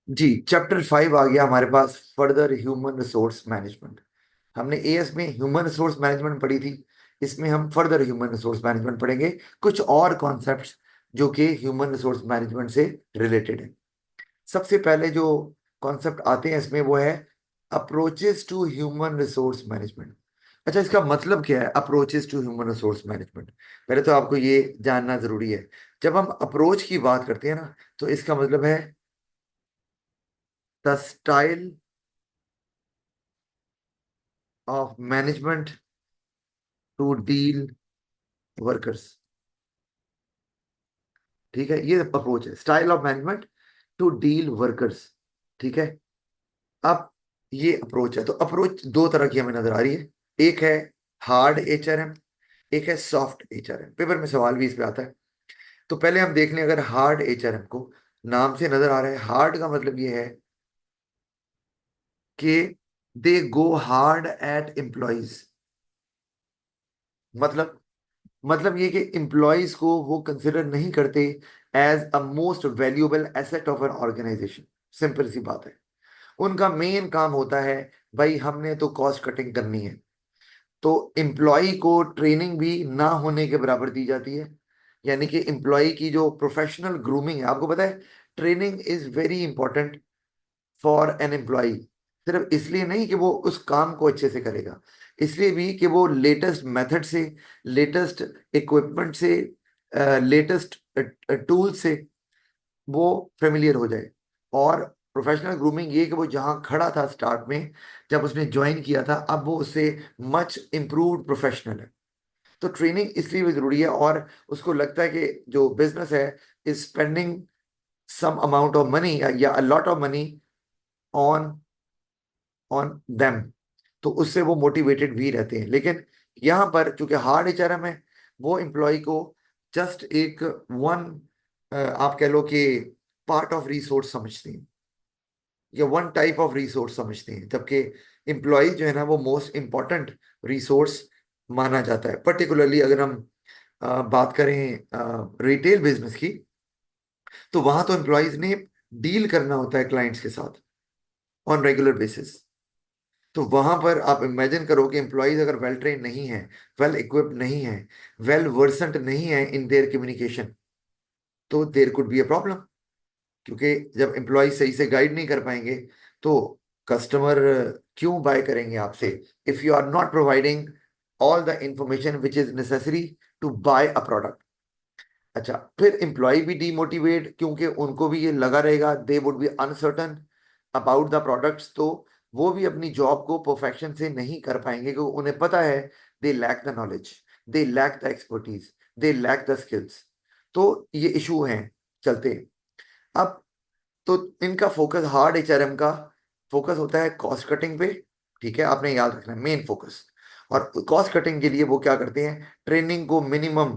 जी, chapter 5 आ गया हमारे पास, further human resource management. हमने एएस में ह्यूमन रिसोर्स मैनेजमेंट पढ़ी थी, इसमें हम फर्दर ह्यूमन रिसोर्स मैनेजमेंट पढ़ेंगे, कुछ और कॉन्सेप्ट्स जो कि ह्यूमन रिसोर्स मैनेजमेंट से रिलेटेड है। सबसे पहले जो कॉन्सेप्ट आते हैं इसमें वो है approaches to human resource management. अच्छा, इसका मतलब क्या है approaches to human resource management? पहले तो आपको ये जानना जरूरी है, जब हम अप्रोच की बात करते हैं ना, तो इसका मतलब है the style of management to deal workers. ठीक है, ये अप्रोच है, style of management to deal workers. ठीक है, अब ये अप्रोच है, तो अप्रोच दो तरह की हमें नजर आ रही है। एक है हार्ड एचआरएम, एक है सॉफ्ट एचआरएम। पेपर में सवाल भी इस पे आता है। तो पहले हम देख लें, अगर हार्ड एचआरएम को नाम से नजर आ रहा है, हार्ड का मतलब ये है कि they go hard at employees. मतलब ये कि एम्प्लॉयज को वो कंसिडर नहीं करते as a most valuable asset of an organization. Simple सी बात है, उनका मेन काम होता है भाई हमने तो कॉस्ट कटिंग करनी है। तो एम्प्लॉय को ट्रेनिंग भी ना होने के बराबर दी जाती है। यानी कि एम्प्लॉय की जो प्रोफेशनल ग्रूमिंग है, आपको पता है training is very important for an employee. सिर्फ इसलिए नहीं कि वो उस काम को अच्छे से करेगा, इसलिए भी कि वो लेटेस्ट मेथड से, लेटेस्ट इक्विपमेंट से, लेटेस्ट टूल से वो फेमिलियर हो जाए। और प्रोफेशनल ग्रूमिंग ये कि वो जहाँ खड़ा था स्टार्ट में, जब उसने ज्वाइन किया था, अब वो उससे मच इम्प्रूव्ड प्रोफेशनल है। तो ट्रेनिंग इसलिए भी जरूरी है, और उसको लगता है कि जो बिजनेस है is spending some amount of money या a lot of money on on them, तो उससे वो मोटिवेटेड भी रहते हैं। लेकिन यहाँ पर चूंकि हार्ड एचआरएम है, वो एम्प्लॉय को जस्ट एक वन, आप कह लो कि पार्ट ऑफ रिसोर्स समझते हैं, या वन टाइप ऑफ रिसोर्स समझते हैं, जबकि एम्प्लॉय जो है ना वो मोस्ट इंपॉर्टेंट रिसोर्स माना जाता है। पर्टिकुलरली अगर हम बात करें रिटेल बिजनेस की, तो वहां तो एम्प्लॉयज ने डील करना होता है क्लाइंट्स के साथ ऑन रेगुलर बेसिस। तो वहां पर आप इमेजिन करो कि एम्प्लॉयज अगर वेल ट्रेन नहीं है, वेल इक्विप्ड नहीं है, वेल वर्सेंट नहीं है इन देयर कम्युनिकेशन, तो there could be a problem. क्योंकि जब एम्प्लॉय सही से गाइड नहीं कर पाएंगे, तो कस्टमर क्यों बाय करेंगे आपसे, if you are not providing all the information which is necessary to buy a product. अच्छा, फिर एम्प्लॉय भी डीमोटिवेट, क्योंकि उनको भी ये लगा रहेगा, they would be uncertain about the products, तो वो भी अपनी जॉब को परफेक्शन से नहीं कर पाएंगे, क्योंकि उन्हें पता है they lack the knowledge, they lack the expertise, they lack the skills. तो ये इशू हैं चलते हैं। अब तो इनका फोकस, हार्ड एचआरएम का फोकस होता है कॉस्ट कटिंग पे। ठीक है, आपने याद रखना है मेन फोकस। और कॉस्ट कटिंग के लिए वो क्या करते हैं, ट्रेनिंग को मिनिमम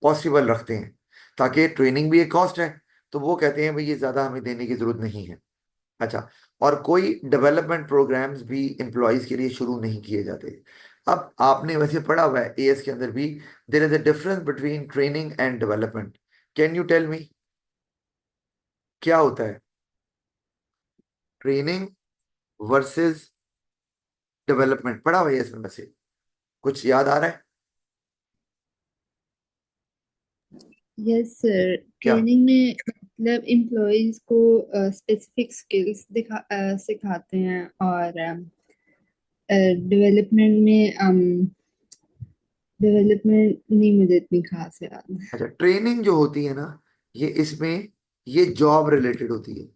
पॉसिबल रखते हैं, ताकि ट्रेनिंग भी एक कॉस्ट है, तो वो कहते हैं भाई ये ज्यादा हमें देने की जरूरत नहीं है। अच्छा, और कोई डेवलपमेंट प्रोग्राम्स भी एम्प्लॉयज के लिए शुरू नहीं किए जाते। अब आपने वैसे पढ़ा हुआ है एएस के अंदर भी, there is a difference between training and development. Can you tell me क्या होता है ट्रेनिंग वर्सेस डेवलपमेंट? पढ़ा हुआ है इसमें वैसे, कुछ याद आ रहा है यस सर। क्या? ट्रेनिंग में मतलब एम्प्लॉयज को स्पेसिफिक स्किल्स सिखाते हैं, और डेवलपमेंट में डेवलपमेंट नहीं मुझे इतनी खास याद। अच्छा, ट्रेनिंग जो होती है ना, ये इसमें ये जॉब रिलेटेड होती है,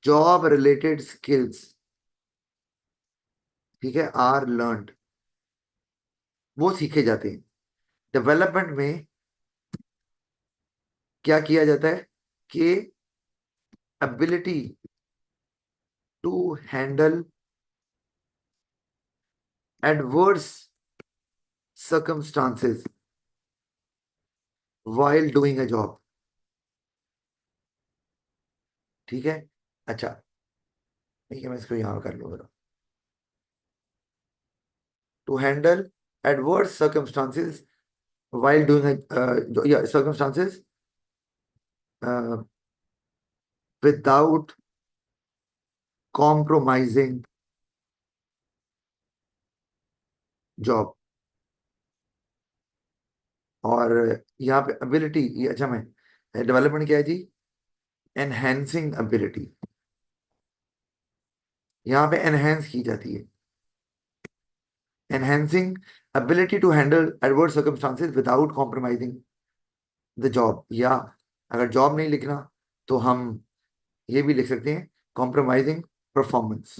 जॉब रिलेटेड स्किल्स, ठीक है, आर लर्नड, वो सीखे जाते हैं। डेवलपमेंट में क्या किया जाता है कि ability to handle adverse circumstances while doing a job। ठीक है, अच्छा, ठीक है, मैं इसको यहां कर लूंगा। To handle adverse circumstances while doing a circumstances without compromising job. और यहाँ पे एबिलिटी, ये अच्छा मैं डेवलपमेंट क्या है जी, एनहेंसिंग एबिलिटी, यहाँ पे एनहेंस की जाती है, enhancing ability to handle adverse circumstances without compromising the job, या अगर जॉब नहीं लिखना तो हम ये भी लिख सकते हैं कॉम्प्रोमाइजिंग परफॉर्मेंस।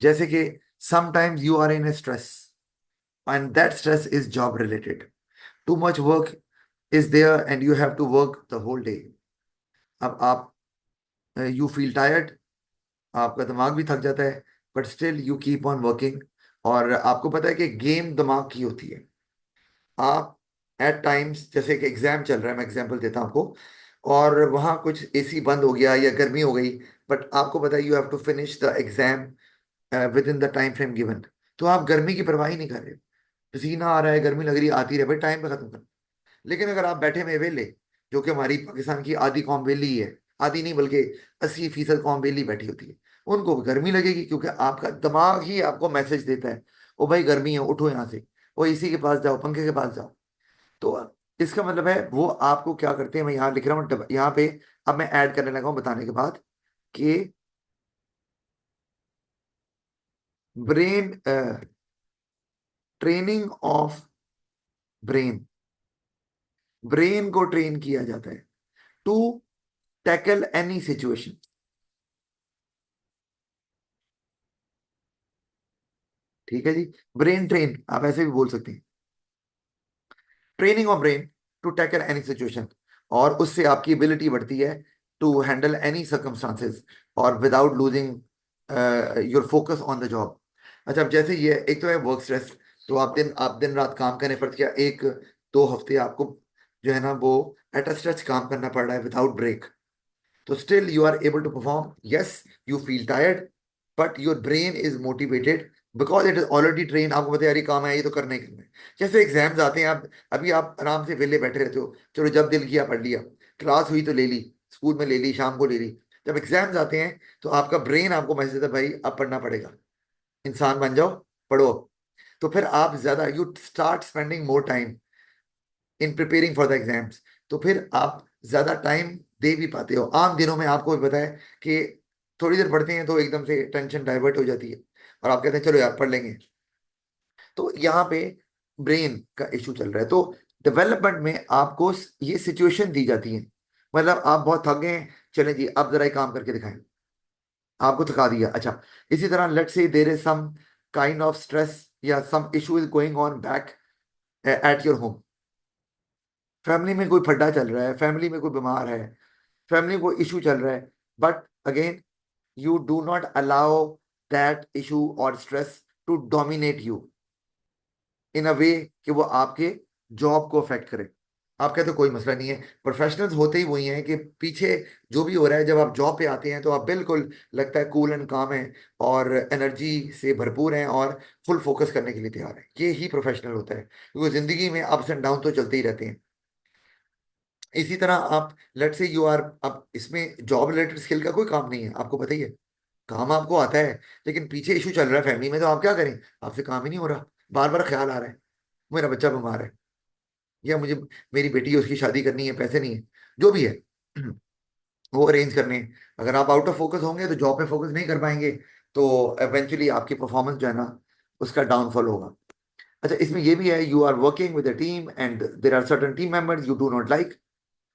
जैसे कि sometimes you are in a stress and that stress is job related, too much work is there and you have to work the whole day. अब आप यू फील टायर्ड, आपका दिमाग भी थक जाता है, but still you keep on working. और आपको पता है कि गेम दिमाग की होती है। आप एट टाइम्स, जैसे कि एग्जाम चल रहा है, मैं एग्जांपल देता हूँ आपको, और वहाँ कुछ एसी बंद हो गया या गर्मी हो गई, बट आपको पता है you have to finish the exam within the time frame given, तो आप गर्मी की परवाह ही नहीं कर रहे। पसीना आ रहा है, गर्मी लग रही है, आती रहे भाई, टाइम पे खत्म कर। लेकिन अगर आप बैठे में वेले, जो कि हमारी पाकिस्तान की आधी कौम वेली ही है, आधी नहीं बल्कि 80% कौम वेली बैठी होती है, उनको गर्मी लगेगी, क्योंकि आपका दिमाग ही आपको मैसेज देता है, ओ भाई गर्मी है, उठो यहाँ से, वो एसी के पास जाओ, पंखे के पास जाओ। तो इसका मतलब है वो आपको क्या करते हैं, मैं यहाँ लिख रहा हूँ यहाँ पे, अब मैं ऐड करने लगा हूँ बताने के बाद कि brain, training of brain, brain को ट्रेन किया जाता है टू टैकल एनी सिचुएशन। ठीक है जी, ब्रेन ट्रेन आप ऐसे भी बोल सकते हैं, training of brain to tackle any situation, और उससे आपकी एबिलिटी बढ़ती है टू हैंडल एनी सर्कमस्टांसेस और without losing your focus on the job. अच्छा, अब जैसे ये एक तो है वर्क स्ट्रेस, तो आप दिन रात काम करने पड़ते हैं, एक दो हफ्ते आपको जो है ना वो एट अ स्ट्रेच काम करना पड़ रहा है विदाउट ब्रेक, तो still you are able to perform. Yes, you feel tired, but your brain is motivated because it is already trained. आपको पता है यार ये काम है, ये तो करना ही करना है। जैसे एग्जाम्स आते हैं, आप अभी आप आराम से वेले बैठे रहते हो, चलो जब दिल किया पढ़ लिया, क्लास हुई तो ले ली, स्कूल में ले ली, शाम को ले ली। जब एग्जाम्स आते हैं तो आपका ब्रेन आपको मैसेज देता है भाई अब पढ़ना पड़ेगा, इंसान बन जाओ, पढ़ो। तो फिर आप ज्यादा you start spending more time in preparing for the exams, तो फिर आप ज्यादा टाइम दे भी पाते हो। आम दिनों में आपको भी पता है कि थोड़ी देर पढ़ते हैं तो एकदम से टेंशन डाइवर्ट हो जाती है, और आप कहते हैं चलो यार पढ़ लेंगे। तो यहाँ पे ब्रेन का इशू चल रहा है, तो डेवलपमेंट में आपको ये सिचुएशन दी जाती है, मतलब आप बहुत थक गए हैं, चलें जी अब जरा एक काम करके दिखाएं, आपको थका दिया। अच्छा, इसी तरह let's say there is some kind of stress या some issue is going on back at your home, family में कोई फड्डा चल रहा है, फैमिली में कोई बीमार है, फैमिली में कोई इशू चल रहा है, but again you do not allow that issue और stress to dominate you in a way कि वो आपके जॉब को अफेक्ट करे। आप कहते हो कोई मसला नहीं है, प्रोफेशनल्स होते ही वही हैं कि पीछे जो भी हो रहा है, जब आप जॉब पे आते हैं तो आप बिल्कुल लगता है कूल एंड काम है, और एनर्जी से भरपूर हैं, और फुल फोकस करने के लिए तैयार है। ये ही प्रोफेशनल होता है, क्योंकि जिंदगी में अप्स एंड डाउन तो चलते ही रहते हैं। इसी तरह आप लेट से यू आर, अब इसमें जॉब रिलेटेड स्किल का कोई काम नहीं है, आपको पता ही है, काम आपको आता है, लेकिन पीछे इशू चल रहा है फैमिली में, तो आप क्या करें, आपसे काम ही नहीं हो रहा, बार बार ख्याल आ रहा है मेरा बच्चा बीमार है, या मुझे मेरी बेटी है उसकी शादी करनी है, पैसे नहीं है, जो भी है वो अरेंज करने हैं। अगर आप आउट ऑफ फोकस होंगे तो जॉब पे फोकस नहीं कर पाएंगे, तो इवेंचुअली आपकी परफॉर्मेंस जो है ना उसका डाउनफॉल होगा। अच्छा, इसमें ये भी है, you are working with a team and there are certain team members you do not like,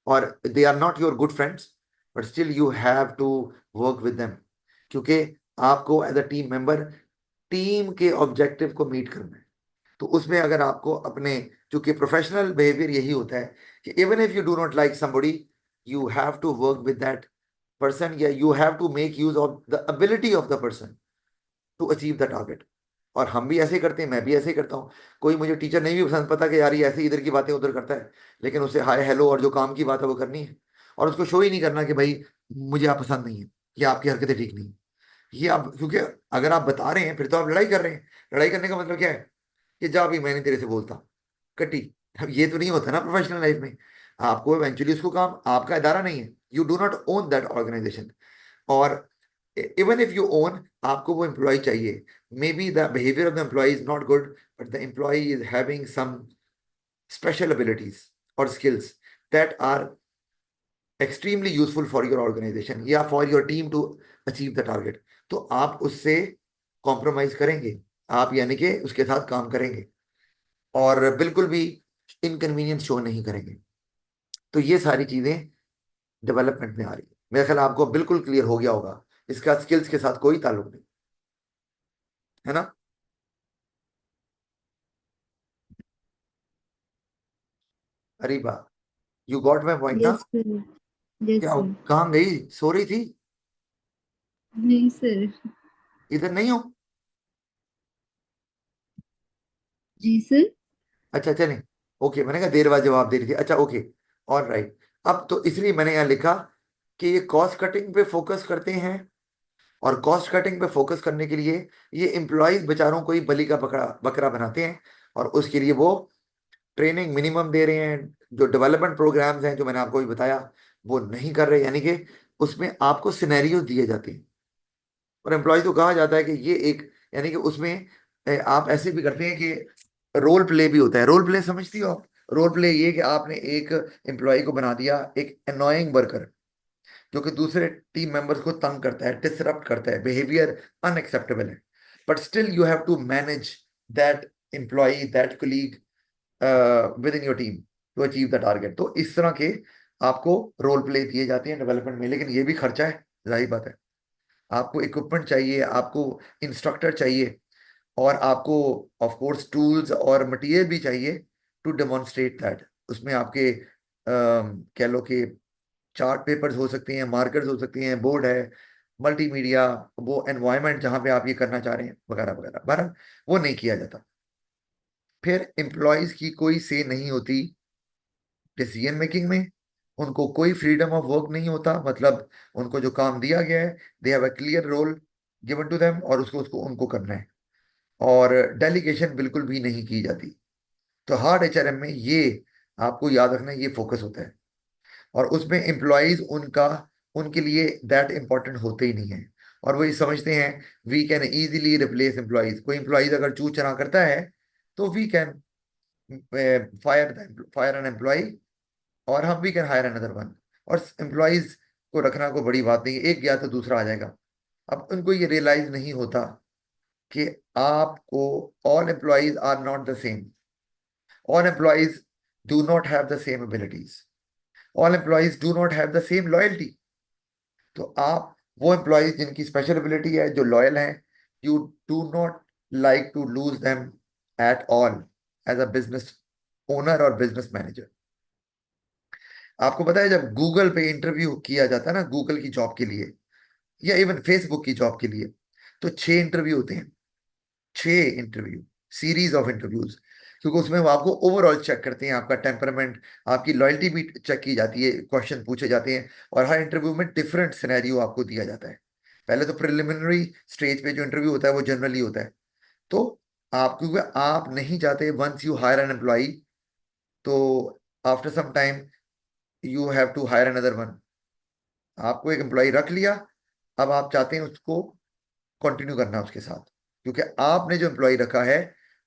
और they are not your good friends, but still you have to work with them, क्योंकि आपको as a team member team के objective को meet करना है। तो उसमें अगर आपको अपने, चूंकि प्रोफेशनल बिहेवियर यही होता है कि even if you do not like somebody, you have to work with that person, या you have to make use of the ability of the person to achieve the target. और हम भी ऐसे ही करते हैं, मैं भी ऐसे ही करता हूँ। कोई मुझे टीचर नहीं भी पसंद, पता कि यार ये ऐसे ही इधर की बातें उधर करता है, लेकिन उसे हाय हेलो और जो काम की बात है वो करनी है, और उसको शो ही नहीं करना कि भाई मुझे आप पसंद नहीं है, या आपकी हरकतें ठीक नहीं है। ये आप, क्योंकि अगर आप बता रहे हैं फिर तो आप लड़ाई कर रहे हैं। लड़ाई करने का मतलब क्या है कि जा भी मैंने तेरे से बोलता कटी। अब ये तो नहीं होता ना प्रोफेशनल लाइफ में, आपको इवेंचुअली उसको काम, आपका इदारा नहीं है, you do not own that organization. और इवन इफ यू ओन, आपको वो एम्प्लॉय चाहिए. Maybe the behaviour of the employee is not good, but the employee is having some special abilities or skills that are extremely useful for your organization या for your team to achieve the target. तो आप उससे compromise करेंगे, आप यानी कि उसके साथ काम करेंगे, और बिल्कुल भी इनकन्वीनियंस शो नहीं करेंगे. तो ये सारी चीजें डेवलपमेंट में आ रही है. मेरा ख्याल आपको बिल्कुल क्लियर हो गया होगा, इसका स्किल्स के साथ कोई ताल्लुक नहीं, है ना. अरे वाह, यू गॉट माई पॉइंट ना. Yes sir. यस क्या सर। कहाँ गई, सो रही थी? नहीं सर। इधर नहीं हो? जी सर। अच्छा चलें. ओके, मैंने कहा देर बाद जवाब दे रही थी. अच्छा ओके, ऑल राइट. अब तो इसलिए मैंने यहाँ लिखा कि ये कॉस्ट कटिंग पे फोकस करते हैं, और कॉस्ट कटिंग पे फोकस करने के लिए ये एम्प्लॉयज बेचारों को ही बलि का बकरा बकरा बनाते हैं, और उसके लिए वो ट्रेनिंग मिनिमम दे रहे हैं. जो डेवलपमेंट प्रोग्राम्स हैं जो मैंने आपको भी बताया, वो नहीं कर रहे, यानी कि उसमें आपको सिनेरियो दिए जाते हैं, और एम्प्लॉय को कहा जाता है कि ये एक, यानी कि उसमें आप ऐसे भी करते हैं कि रोल प्ले भी होता है. रोल प्ले समझती हो आप? रोल प्ले ये कि आपने एक एम्प्लॉय को बना दिया एक एनोइंग वर्कर, जो कि दूसरे टीम मेंबर्स को तंग करता है, डिसरप्ट करता है, बिहेवियर अनएक्सेप्टेबल है, but still you have to manage that employee, that colleague within your team to achieve the target. तो इस तरह के आपको रोल प्ले दिए जाते हैं डेवलपमेंट में, लेकिन ये भी खर्चा है, जाहिर बात है. आपको इक्विपमेंट चाहिए, आपको इंस्ट्रक्टर चाहिए, और आपको ऑफ कोर्स टूल्स और मटेरियल भी चाहिए टू डेमोन्स्ट्रेट दैट. उसमें आपके कह लो कि चार्ट पेपर्स हो सकते हैं, मार्कर्स हो सकते हैं, बोर्ड है, मल्टीमीडिया, वो एनवायरनमेंट जहां पे आप ये करना चाह रहे हैं, वगैरह वगैरह. बहरहाल वो नहीं किया जाता. फिर एम्प्लॉयज की कोई से नहीं होती डिसीजन मेकिंग में, उनको कोई फ्रीडम ऑफ वर्क नहीं होता. मतलब उनको जो काम दिया गया है, they have a clear role given to them, और उसको उसको उनको करना है, और डेलीगेशन बिल्कुल भी नहीं की जाती. तो हार्ड एचआरएम में ये आपको याद रखना है, ये फोकस होता है, और उसमें एम्प्लॉयज उनका, उनके लिए दैट इंपॉर्टेंट होते ही नहीं है, और वो ये समझते हैं we can easily replace employees. कोई एम्प्लॉयज अगर चू चना करता है तो we can fire an employee, और हम we can hire another one. और एम्प्लॉयज को रखना कोई बड़ी बात नहीं है, एक गया तो दूसरा आ जाएगा. अब उनको ये रियलाइज नहीं होता कि आपको, all employees are not the same, all employees do not have the same abilities, all employees do not have the same loyalty. तो आप वो एम्प्लॉयज जिनकी स्पेशल एबिलिटी है, जो लॉयल हैं, you do not like to lose them at all as a business owner और business manager. आपको पता है जब गूगल पे इंटरव्यू किया जाता है ना, गूगल की जॉब के लिए, या इवन फेसबुक की जॉब के लिए, तो 6 इंटरव्यू होते हैं. 6 इंटरव्यू, सीरीज ऑफ इंटरव्यूज, क्योंकि उसमें वो आपको ओवरऑल चेक करते हैं, आपका टेम्परामेंट, आपकी लॉयल्टी भी चेक की जाती है, क्वेश्चन पूछे जाते हैं, और हर इंटरव्यू में डिफरेंट सिनेरियो आपको दिया जाता है. पहले तो प्रिलिमिनरी स्टेज पे जो इंटरव्यू होता है वो जनरली होता है. तो आप, क्योंकि आप नहीं चाहते once you hire an employee, तो after some time you have to hire another one. आपको एक एम्प्लॉय रख लिया, अब आप चाहते हैं उसको कंटिन्यू करना उसके साथ, क्योंकि आपने जो एम्प्लॉय रखा है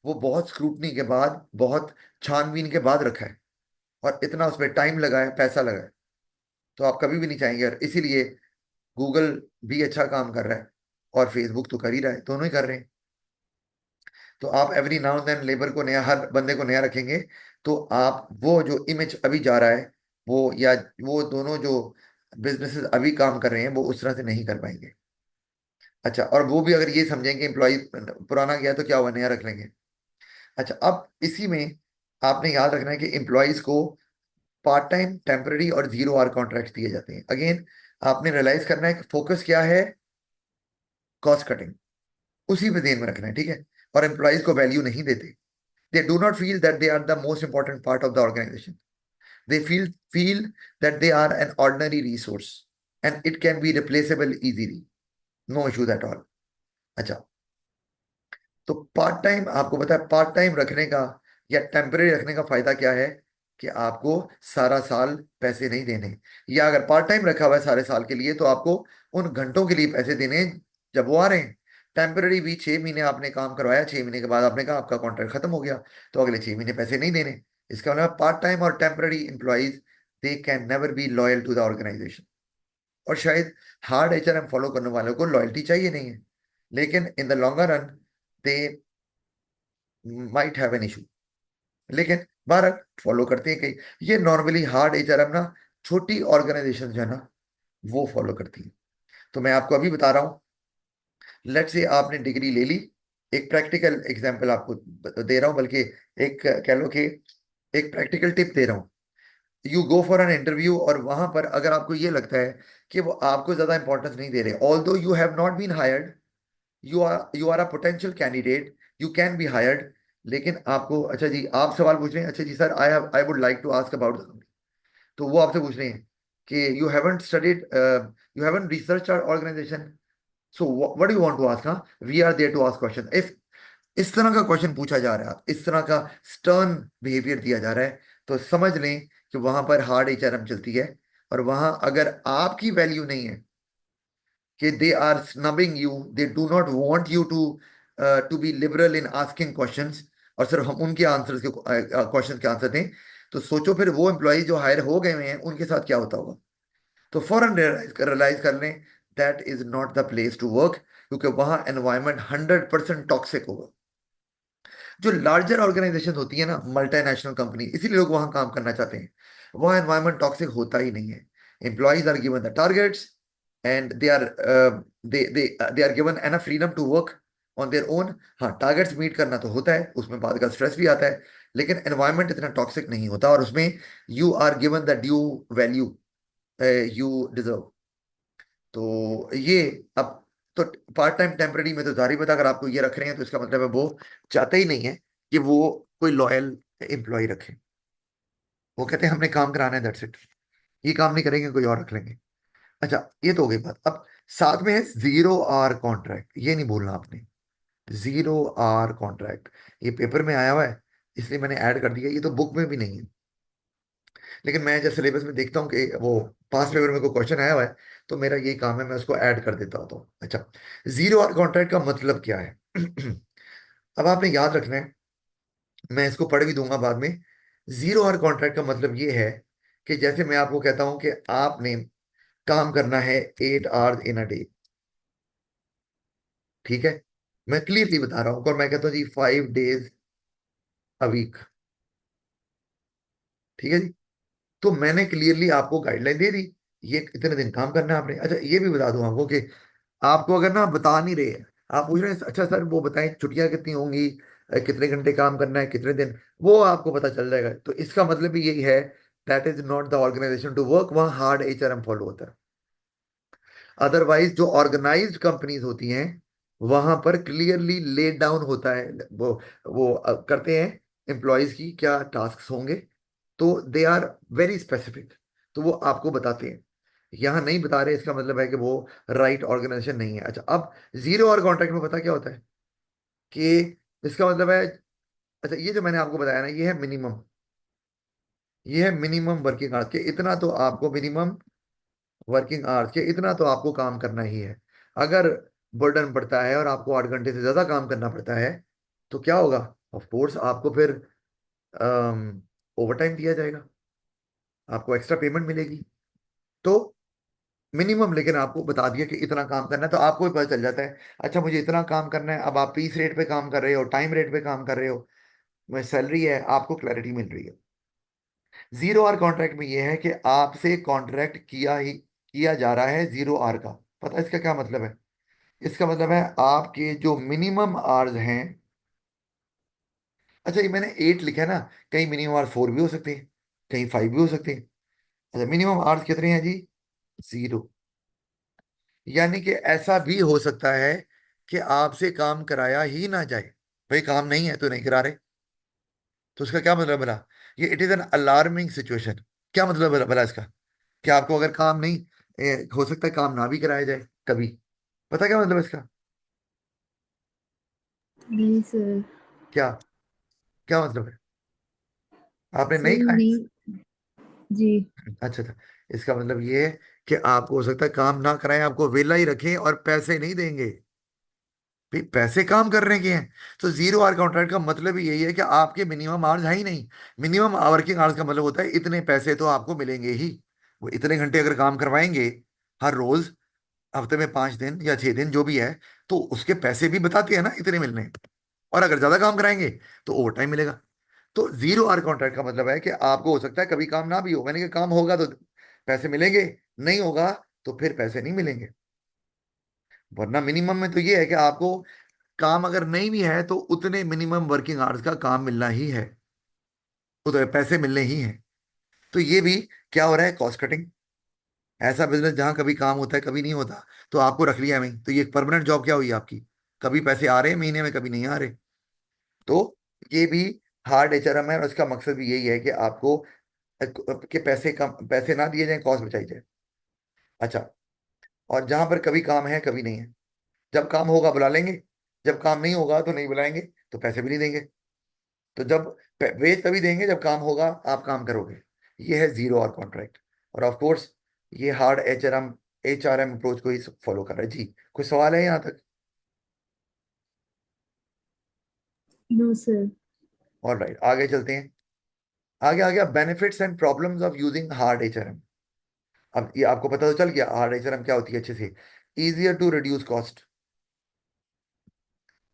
वो बहुत स्क्रूटनी के बाद, बहुत छानबीन के बाद रखा है, और इतना उसमें टाइम लगा है, पैसा लगा है, तो आप कभी भी नहीं चाहेंगे. और इसीलिए गूगल भी अच्छा काम कर रहा है, और फेसबुक तो कर ही रहा है, दोनों ही कर रहे हैं. तो आप every now and then labour को नया, हर बंदे को नया रखेंगे, तो आप वो जो इमेज अभी जा रहा है, वो, या वो दोनों जो बिजनेसेस अभी काम कर रहे हैं, वो उस तरह से नहीं कर पाएंगे. अच्छा, और वो भी अगर ये समझेंगे एम्प्लॉय पुराना गया तो क्या हुआ, नया रख लेंगे. अच्छा, अब इसी में आपने याद रखना है कि एम्प्लॉयज को पार्ट टाइम, टेम्पररी और 0 आवर कॉन्ट्रैक्ट दिए जाते हैं. अगेन आपने रियलाइज करना है कि फोकस क्या है, कॉस्ट कटिंग, उसी पे ध्यान में रखना है, ठीक है. और एम्प्लॉयज को वैल्यू नहीं देते. They do not feel that they are the most important part of the organization. They feel that they are an ordinary resource, and it can be replaceable easily, no issues at all. अच्छा, तो part time, आपको पता है part time रखने का या temporary रखने का फायदा क्या है? कि आपको सारा साल पैसे नहीं देने, या अगर पार्ट टाइम रखा हुआ है सारे साल के लिए तो आपको उन घंटों के लिए पैसे देने हैं जब वो आ रहे हैं। टेम्पररी भी 6 महीने आपने काम करवाया, 6 महीने के बाद आपने कहा आपका कॉन्ट्रैक्ट खत्म हो गया, तो अगले 6 महीने पैसे नहीं देने। इसका मतलब पार्ट टाइम और temporary employees, they can never be loyal to the organization. और शायद हार्ड एचआरएम फॉलो करने वालों को लॉयल्टी चाहिए नहीं है, लेकिन in the longer run they might have an issue. लेकिन भारत फॉलो करते हैं कई। ये नॉर्मली हार्ड एचआरएम ना छोटी ऑर्गेनाइजेशन जो है ना वो फॉलो करती है। तो मैं आपको अभी बता रहा हूँ, लेट्स से आपने डिग्री ले ली, एक प्रैक्टिकल एग्जांपल आपको दे रहा हूँ, बल्कि एक कह लो कि एक प्रैक्टिकल टिप दे रहा हूँ। You go for an interview, और वहां पर अगर आपको ये लगता है कि वो आपको ज्यादा इंपॉर्टेंस नहीं दे रहे, although you have not been hired, you are a potential candidate, you can be hired, लेकिन आपको, अच्छा जी आप सवाल पूछ रहे हैं, अच्छा जी sir I would like to ask about the company, तो वो आपसे पूछ रहे हैं कि you haven't studied, you haven't research our organization, so what do you want to ask, हाँ we are there to ask question. If इस तरह का क्वेश्चन पूछा जा रहा है, इस तरह का स्टर्न बिहेवियर दिया जा रहा है, तो समझ लें कि वहां पर हार्ड एचआरएम चलती है। और वहां अगर आपकी वैल्यू नहीं है, कि they are snubbing you, they do not want you to be liberal in asking questions, और सिर्फ हम उनके आंसर्स के क्वेश्चन के आंसर दें, तो सोचो फिर वो एम्प्लॉय जो हायर हो गए हुए हैं उनके साथ क्या होता होगा। तो फौरन रियलाइज कर लें that is not the place to work, क्योंकि वहां एनवायरमेंट 100% टॉक्सिक होगा। जो लार्जर ऑर्गेनाइजेशन होती है ना, मल्टीनेशनल कंपनी, इसीलिए लोग वहां काम करना चाहते हैं, वहां एनवायरमेंट टॉक्सिक होता ही नहीं है। Employees are given the targets, and they are given enough freedom to work on their own. हाँ, टारगेट्स मीट करना तो होता है, उसमें बाद का स्ट्रेस भी आता है, लेकिन एनवायरमेंट इतना टॉक्सिक नहीं होता, और उसमें you are given the due value you deserve. तो ये अब, तो पार्ट टाइम टेम्पररी में तो जारी बता, अगर आपको ये रख रहे हैं तो इसका मतलब है वो चाहते ही नहीं है कि वो कोई लॉयल एम्प्लॉय रखे। वो कहते हैं हमने काम कराना है, दैट्स इट, ये काम नहीं करेंगे कोई और रख लेंगे। अच्छा, ये तो हो गई बात। अब साथ में है 0 आवर कॉन्ट्रैक्ट, ये नहीं भूलना आपने, 0 आवर कॉन्ट्रैक्ट। ये पेपर में आया हुआ है इसलिए मैंने ऐड कर दिया, ये तो बुक में भी नहीं है, लेकिन मैं जब सिलेबस में देखता हूँ कि वो पास पेपर में कोई क्वेश्चन आया हुआ है, तो मेरा यही काम है, मैं उसको ऐड कर देता होता हूँ। अच्छा, 0 आवर कॉन्ट्रैक्ट का मतलब क्या है? अब आपने याद रखना है, मैं इसको पढ़ भी दूंगा बाद में। 0 आवर कॉन्ट्रैक्ट का मतलब ये है कि जैसे मैं आपको कहता हूं कि आपने काम करना है 8 आवर्स इन अ डे, ठीक है, मैं क्लियरली बता रहा हूं, और मैं कहता हूँ जी 5 डेज अ वीक, ठीक है जी, तो मैंने क्लियरली आपको गाइडलाइन दे दी, ये इतने दिन काम करना है आपने। अच्छा, ये भी बता दूं आपको कि आपको अगर ना बता नहीं रहे हैं, आप पूछ रहे हैं अच्छा सर वो बताएं छुट्टियां कितनी होंगी, कितने घंटे काम करना है, कितने दिन, वो आपको पता चल जाएगा, तो इसका मतलब भी यही है, that is not the organization to work, वहाँ हार्ड एचआरएम फॉलो होता है। अदरवाइज जो ऑर्गेनाइज्ड कंपनीज होती हैं वहां पर क्लियरली लेड डाउन होता है, वो करते हैं एम्प्लॉयज की क्या टास्क होंगे, तो दे आर वेरी स्पेसिफिक, तो वो आपको बताते हैं। यहाँ नहीं बता रहे, इसका मतलब है कि वो राइट ऑर्गेनाइजेशन नहीं है। अच्छा, अब 0 आवर कॉन्ट्रैक्ट में पता क्या होता है कि इसका मतलब है, अच्छा ये जो मैंने आपको बताया ना, ये है मिनिमम, ये है मिनिमम वर्किंग आवर्स के, इतना तो आपको मिनिमम वर्किंग आवर्स के, इतना तो आपको काम करना ही है। अगर बर्डन पड़ता है और आपको 8 घंटे से ज्यादा काम करना पड़ता है, तो क्या होगा? ऑफ कोर्स आपको फिर ओवर टाइम दिया जाएगा, आपको एक्स्ट्रा पेमेंट मिलेगी। तो मिनिमम लेकिन आपको बता दिया कि इतना काम करना है, तो आपको भी पता चल जाता है अच्छा मुझे इतना काम करना है। अब आप पीस रेट पे काम कर रहे हो, टाइम रेट पे काम कर रहे हो, मैं सैलरी है, आपको क्लैरिटी मिल रही है। 0 आवर कॉन्ट्रैक्ट में यह है कि आपसे कॉन्ट्रैक्ट किया जा रहा है 0 आवर का। पता है इसका क्या मतलब है? इसका मतलब है आपके जो मिनिमम आवर्स हैं, अच्छा ये मैंने 8 लिखा है ना, कहीं मिनिमम आवर्स 4 भी हो सकते हैं, कहीं 5 भी हो सकते हैं। अच्छा, मिनिमम आवर्स कितने हैं जी? 0। यानी कि ऐसा भी हो सकता है कि आपसे काम कराया ही ना जाए, भाई काम नहीं है तो नहीं करा रहे, तो उसका क्या मतलब बना? ये it is an alarming situation. क्या मतलब बना इसका? कि आपको अगर काम नहीं, हो सकता है काम ना भी कराया जाए कभी। पता क्या मतलब है इसका? नहीं सर। क्या क्या मतलब है? आपने नहीं सर खाए? नहीं। जी। अच्छा अच्छा। इसका मतलब ये है कि आपको हो सकता है काम ना कराएं, आपको वेला ही रखें और पैसे नहीं देंगे। भाई पैसे काम करने के हैं। तो जीरो आवर कॉन्ट्रैक्ट का मतलब ही यही है कि आपके मिनिमम आवर्स है ही नहीं। मिनिमम वर्किंग आवर्स का मतलब होता है इतने पैसे तो आपको मिलेंगे ही। वो इतने घंटे अगर काम करवाएंगे हर रोज, हफ्ते में 5 दिन या 6 दिन जो भी है, तो उसके पैसे भी बताते हैं ना इतने मिलने हैं। और अगर ज्यादा काम कराएंगे तो ओवर टाइम मिलेगा। तो जीरो आवर कॉन्ट्रैक्ट का मतलब है कि आपको हो सकता है कभी काम ना भी हो, मैंने कहा काम होगा तो पैसे मिलेंगे, नहीं होगा तो फिर पैसे नहीं मिलेंगे। वरना मिनिमम में तो ये है कि आपको काम अगर नहीं भी है तो उतने मिनिमम वर्किंग आवर्स का काम मिलना ही है, उतने पैसे मिलने ही हैं। तो ये भी क्या हो रहा है, कॉस्ट कटिंग। ऐसा बिजनेस जहां कभी काम होता है कभी नहीं होता, तो आपको रख लिया वहीं, तो ये परमानेंट जॉब क्या हुई आपकी? कभी पैसे आ रहे हैं महीने में, कभी नहीं आ रहे। तो ये भी हार्ड एचआरएम है, और इसका मकसद भी यही है कि आपको के पैसे कम, पैसे ना दिए जाएं, कॉस्ट बचाई जाए। अच्छा। और जहां पर कभी काम है कभी नहीं है, जब काम होगा बुला लेंगे, जब काम नहीं होगा तो नहीं बुलाएंगे, तो पैसे भी नहीं देंगे। तो जब वेज तभी देंगे जब काम होगा, आप काम करोगे। ये है जीरो आवर कॉन्ट्रैक्ट। और ऑफ कोर्स ये हार्ड एचआरएम अप्रोच को ही फॉलो कर रहा है जी। कोई सवाल है यहाँ तक? No sir. ऑल राइट, आगे चलते हैं। आगे आ गया benefits and problems of using hard HRM. अब ये आपको पता तो चल गया हार्ड एचआरएम क्या होती है अच्छे से। Easier to reduce cost.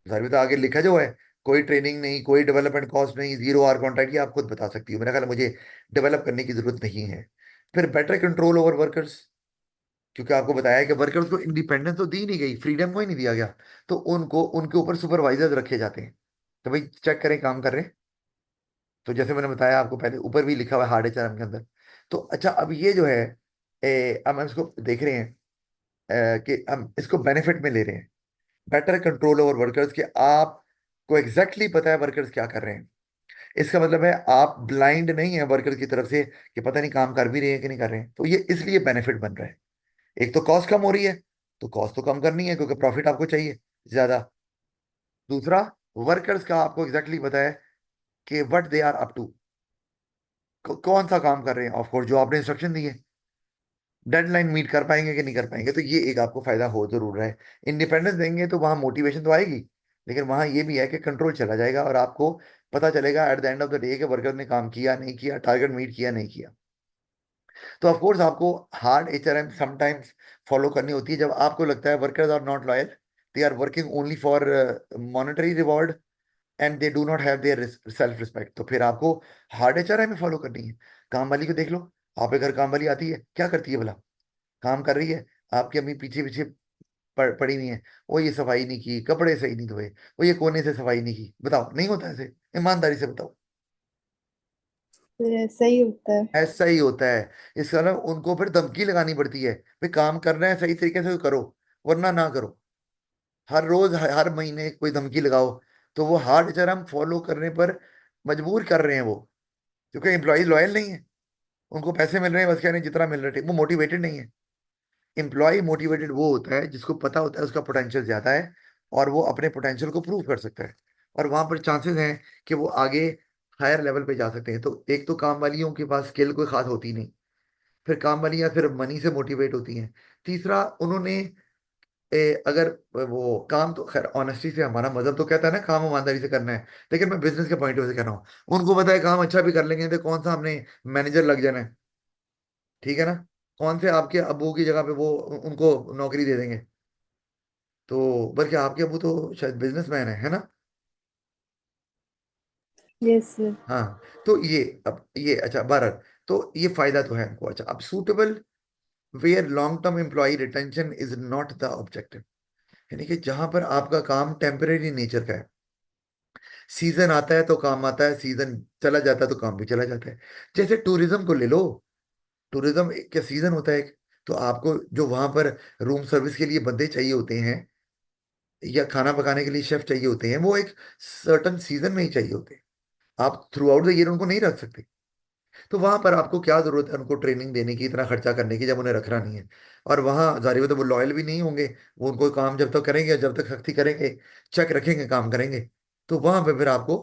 Sir भी तो आगे लिखा जो है, कोई ट्रेनिंग नहीं, कोई डेवलपमेंट कॉस्ट नहीं, जीरो आवर कॉन्ट्रैक्ट, ये आप खुद बता सकती हो, मेरा ख्याल है मुझे डेवलप करने की जरूरत नहीं है। फिर बेटर कंट्रोल ओवर वर्कर्स, क्योंकि आपको बताया कि वर्कर्स को इंडिपेंडेंस तो दी नहीं गई, फ्रीडम को ही नहीं दिया गया, तो उनको उनके ऊपर सुपरवाइजर रखे जाते हैं। तो भाई चेक करें काम कर रहे हैं। तो जैसे मैंने बताया आपको पहले, ऊपर भी लिखा हुआ है हार्ड एचआरएम के अंदर। तो अच्छा, अब ये जो है अब हम इसको देख रहे हैं कि हम इसको बेनिफिट में ले रहे हैं। बेटर कंट्रोल ओवर वर्कर्स, कि आपको एग्जैक्टली पता है वर्कर्स क्या कर रहे हैं। इसका मतलब है आप ब्लाइंड नहीं है वर्कर्स की तरफ से कि पता नहीं काम कर भी रहे हैं कि नहीं कर रहे हैं, तो ये इसलिए बेनिफिट बन रहा है। एक तो कॉस्ट कम हो रही है, तो कॉस्ट तो कम करनी है क्योंकि प्रॉफिट आपको चाहिए ज्यादा। दूसरा, वर्कर्स का आपको एग्जैक्टली पता है कि what they are up to, कौन सा काम कर रहे हैं, ऑफ कोर्स जो आपने इंस्ट्रक्शन दी है। डेडलाइन मीट कर पाएंगे कि नहीं कर पाएंगे, तो ये एक आपको फायदा हो जरूर रहा है। इंडिपेंडेंस देंगे तो वहां मोटिवेशन तो आएगी, लेकिन वहां ये भी है कि कंट्रोल चला जाएगा और आपको पता चलेगा at the end of the day कि वर्कर ने काम किया नहीं किया, टारगेट मीट किया नहीं किया। तो ऑफ कोर्स आपको हार्ड एचआरएम समटाइम्स फॉलो करनी होती है जब आपको लगता है workers are not loyal, they are working only for monetary reward and they do not have their self respect, तो फिर आपको हार्ड एचआरएम फॉलो करनी है। काम वाली को देख लो, आप एक घर काम वाली आती है क्या करती है भला? काम कर रही है, आपकी अम्मी पीछे पीछे पड़ी हुई है, वो ये सफाई नहीं की, कपड़े सही नहीं धोए, वो ये कोने से सफाई नहीं की, बताओ नहीं होता ऐसे? ईमानदारी से बताओ। सर ऐसा ही होता है। ऐसा ही होता है। इसका ना उनको फिर धमकी लगानी पड़ती है, भाई काम करना है सही तरीके से तो करो, वरना ना करो। हर रोज हर महीने कोई धमकी लगाओ, तो वो हार्ड एचआरएम फॉलो करने पर मजबूर कर रहे हैं वो, क्योंकि एम्प्लॉय लॉयल नहीं है। उनको पैसे मिल रहे हैं बस, कह रहे हैं जितना मिल रहा है ठीक, वो मोटिवेटेड नहीं है। एम्प्लॉय मोटिवेटेड वो होता है जिसको पता होता है उसका पोटेंशियल ज्यादा है, और वो अपने पोटेंशियल को प्रूव कर सकता है, और वहां पर चांसेस हैं कि वो आगे हायर लेवल पे जा सकते हैं। तो एक तो काम वालियों के पास स्किल कोई खास होती नहीं, फिर काम वालियां फिर मनी से मोटिवेट होती हैं। तीसरा, उन्होंने अगर वो काम, तो खैर ऑनेस्टी से हमारा मजहब तो कहता है ना काम ईमानदारी से करना है, लेकिन मैं बिजनेस के पॉइंट ऑफ व्यू से कह रहा हूँ, उनको पता है काम अच्छा भी कर लेंगे तो कौन सा हमने मैनेजर लग जाना है, ठीक है ना? कौन से आपके अबू की जगह पे वो उनको नौकरी दे देंगे? तो बल्कि आपके अबू तो शायद बिजनेसमैन है ना? Yes sir. हाँ। तो ये अब ये अच्छा बहरहाल, तो ये फायदा तो है हमको। अच्छा, अब suitable where long term employee retention is not the objective, यानी कि जहां पर आपका काम टेम्परेरी नेचर का है, सीजन आता है तो काम आता है, सीजन चला जाता है तो काम भी चला जाता है। जैसे टूरिज्म को ले लो, टूरिज्म का सीजन होता है एक, तो आपको जो वहां पर रूम सर्विस के लिए बंदे चाहिए होते हैं या खाना पकाने के लिए शेफ चाहिए होते हैं, वो एक सर्टन सीजन में ही चाहिए होते हैं। आप थ्रू आउट द ईयर उनको नहीं रख सकते। तो वहां पर आपको क्या जरूरत है उनको ट्रेनिंग देने की, इतना खर्चा करने की, जब उन्हें रखना नहीं है? और वहां जाहिर बात है वो लॉयल भी नहीं होंगे, वो उनको काम जब तक करेंगे, जब तक सख्ती करेंगे, चेक रखेंगे, काम करेंगे। तो वहां पे फिर आपको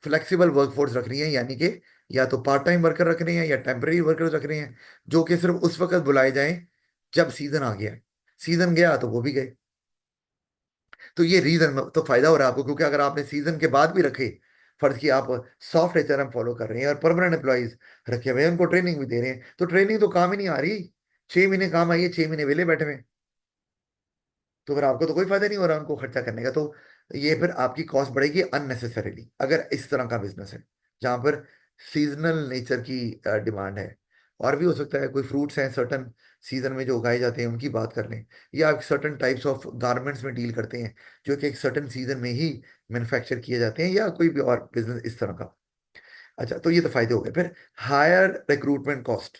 फ्लेक्सिबल वर्कफोर्स रखनी है, यानी कि या तो पार्ट टाइम वर्कर रख रहे हैं या टेम्पररी वर्कर रख रहे हैं, जो कि सिर्फ उस वक्त बुलाए जाएं जब सीजन आ गया। सीजन गया तो वो भी गए। तो ये रीजन तो फायदा हो रहा है आपको, क्योंकि अगर आपने सीजन के बाद भी रखे, फर्ज की आप सॉफ्ट एचआरएम फॉलो कर रहे हैं और परमानेंट एम्प्लॉइज रखे हुए हैं, उनको ट्रेनिंग भी दे रहे हैं, तो ट्रेनिंग तो काम ही नहीं आ रही। 6 महीने काम आई है, 6 महीने वेले बैठे हुए हैं। तो फिर आपको तो कोई फायदा नहीं हो रहा उनको खर्चा करने का। तो ये फिर आपकी कॉस्ट बढ़ेगी अननेसेसरीली, अगर इस तरह का बिजनेस है जहां पर सीजनल नेचर की डिमांड है। और भी हो सकता है कोई फ्रूट्स हैं सर्टन सीजन में जो उगाए जाते हैं, उनकी बात कर लें, या सर्टन टाइप्स ऑफ गारमेंट्स में डील करते हैं जो कि एक सर्टन सीजन में ही मैन्युफैक्चर किए जाते हैं, या कोई भी और बिजनेस इस तरह का। अच्छा, तो ये तो फायदे हो गए। फिर हायर रिक्रूटमेंट कॉस्ट।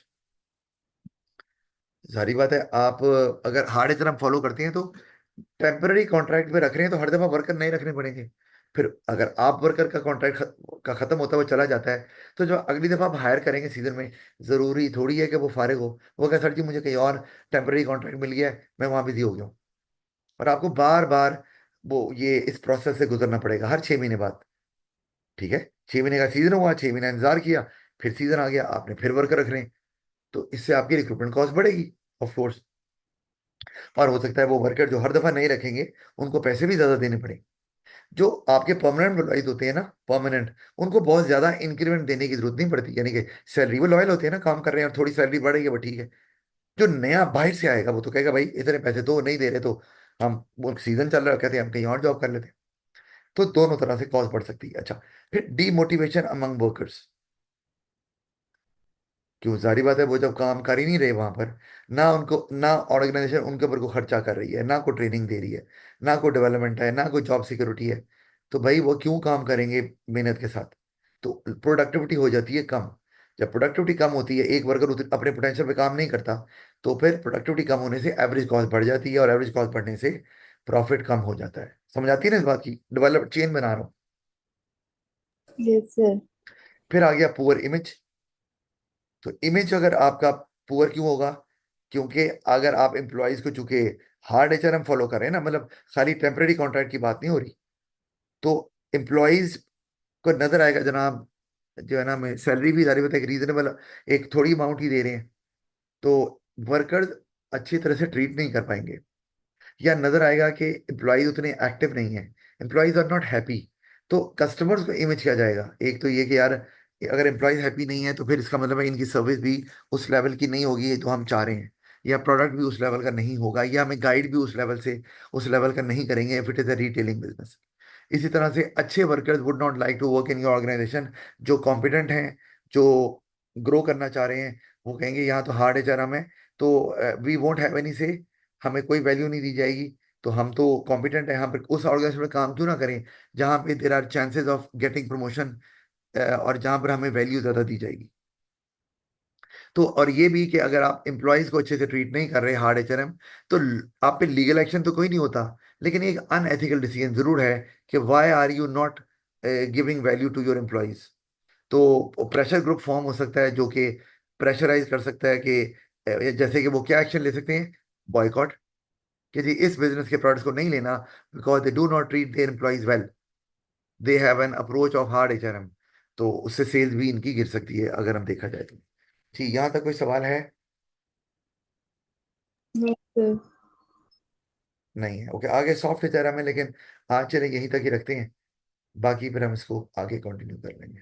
सारी बात है, आप अगर हार्ड एच हम फॉलो करते हैं तो टेम्पररी कॉन्ट्रैक्ट पे रख रहे हैं तो हर दफा वर्कर नहीं रखने पड़ेंगे। फिर अगर आप वर्कर का कॉन्ट्रैक्ट का खत्म होता हुआ चला जाता है, तो जो अगली दफा आप हायर करेंगे सीजन में, जरूरी थोड़ी है कि वो फारिग हो। वो कहे सर जी मुझे कहीं और टेम्पररी कॉन्ट्रैक्ट मिल गया है, मैं वहां बिजी हो गया हूँ। और आपको बार बार वो ये इस प्रोसेस से गुजरना पड़ेगा हर 6 महीने बाद। ठीक है, 6 महीने का सीजन हुआ, 6 महीना इंतजार किया, फिर सीजन आ गया, आपने फिर वर्कर रख रहे हैं, तो इससे आपकी रिक्रूटमेंट कॉस्ट बढ़ेगी ऑफ कोर्स। और हो सकता है वो वर्कर जो हर दफा नहीं रखेंगे, उनको पैसे भी ज्यादा देने पड़े। जो आपके परमानेंट एम्प्लॉइज होते हैं ना, परमानेंट, उनको बहुत ज्यादा इंक्रीमेंट देने की जरूरत नहीं पड़ती, यानी कि सैलरी वो लॉयल होते हैं ना, काम कर रहे हैं और थोड़ी सैलरी बढ़ गई है वो ठीक है। जो नया बाहर से आएगा वो तो कहेगा भाई इतने पैसे तो नहीं दे रहे, तो हम, वो सीजन चल रहा है, कहते हैं हम कहीं और जॉब कर लेते हैं। तो दोनों तरह से कॉस्ट बढ़ सकती है। अच्छा, फिर डीमोटिवेशन अमंग वर्कर्स। क्यों, सारी बात है, वो जब काम कर ही नहीं रहे वहां पर, ना उनको, ना ऑर्गेनाइजेशन उनके ऊपर को खर्चा कर रही है, ना कोई ट्रेनिंग दे रही है, ना कोई डेवलपमेंट है, ना कोई जॉब सिक्योरिटी है, तो भाई वो क्यों काम करेंगे मेहनत के साथ। तो प्रोडक्टिविटी हो जाती है कम। जब प्रोडक्टिविटी कम होती है, एक वर्कर अपने पोटेंशियल पे काम नहीं करता, तो फिर प्रोडक्टिविटी कम होने से एवरेज कॉस्ट बढ़ जाती है, और एवरेज कॉस्ट बढ़ने से प्रॉफिट कम हो जाता है। समझ आती है ना इस बात की, डेवलप चेन बना रहा हूँ। Yes sir. फिर आ गया पुअर इमेज। तो इमेज अगर आपका पुअर क्यों होगा, क्योंकि अगर आप एम्प्लॉयज को, चूंकि हार्ड एचआरएम फॉलो कर रहे हैं ना, मतलब खाली टेम्पररी कॉन्ट्रैक्ट की बात नहीं हो रही, तो एम्प्लॉयज को नजर आएगा जनाब, जो है ना, मैं सैलरी भी जारी होता है एक रीजनेबल, एक थोड़ी अमाउंट ही दे रहे हैं, तो वर्कर्स अच्छी तरह से ट्रीट नहीं कर पाएंगे, या नजर आएगा कि एम्प्लॉयज उतने एक्टिव नहीं है, एम्प्लॉयज आर नॉट हैप्पी। तो कस्टमर्स को इमेज किया जाएगा, एक तो ये कि यार अगर एम्प्लॉयज हैप्पी नहीं है तो फिर इसका मतलब है इनकी सर्विस भी उस लेवल की नहीं होगी जो हम चाह रहे हैं, या प्रोडक्ट भी उस लेवल का नहीं होगा, या हमें गाइड भी उस लेवल का नहीं करेंगे if it is a retailing business. इसी तरह से अच्छे workers would not like to work in your organization. जो कॉम्पिटेंट हैं, जो ग्रो करना चाह रहे हैं, वो कहेंगे यहाँ तो हार्ड एचआरएम है, तो वी वोंट हैव एनी से, हमें कोई वैल्यू नहीं दी जाएगी। तो हम तो कॉम्पिटेंट हैं, हम उस ऑर्गेनाइजेशन में काम क्यों ना करें जहाँ पे there are chances of getting promotion, और जहाँ पर हमें वैल्यू ज्यादा दी जाएगी। तो और ये भी कि अगर आप एम्प्लॉयज को अच्छे से ट्रीट नहीं कर रहे हार्ड एचआरएम, तो आप पे लीगल एक्शन तो कोई नहीं होता, लेकिन एक अनएथिकल डिसीजन जरूर है कि why are you not giving value to your employees. तो प्रेशर ग्रुप फॉर्म हो सकता है जो कि प्रेशराइज कर सकता है कि जैसे कि वो क्या एक्शन ले सकते हैं, बॉयकॉट, कि जी इस बिजनेस के प्रोडक्ट्स को नहीं लेना because they do not treat their employees well, they have an approach of hard HRM. तो उससे सेल्स भी इनकी गिर सकती है अगर हम देखा जाए तो। ठीक, यहाँ तक कोई सवाल है? Yes sir. नहीं है, ओके, आगे सॉफ्ट एचआरएम है, लेकिन आज चले यहीं तक ही रखते हैं, बाकी फिर हम इसको आगे कंटिन्यू कर लेंगे।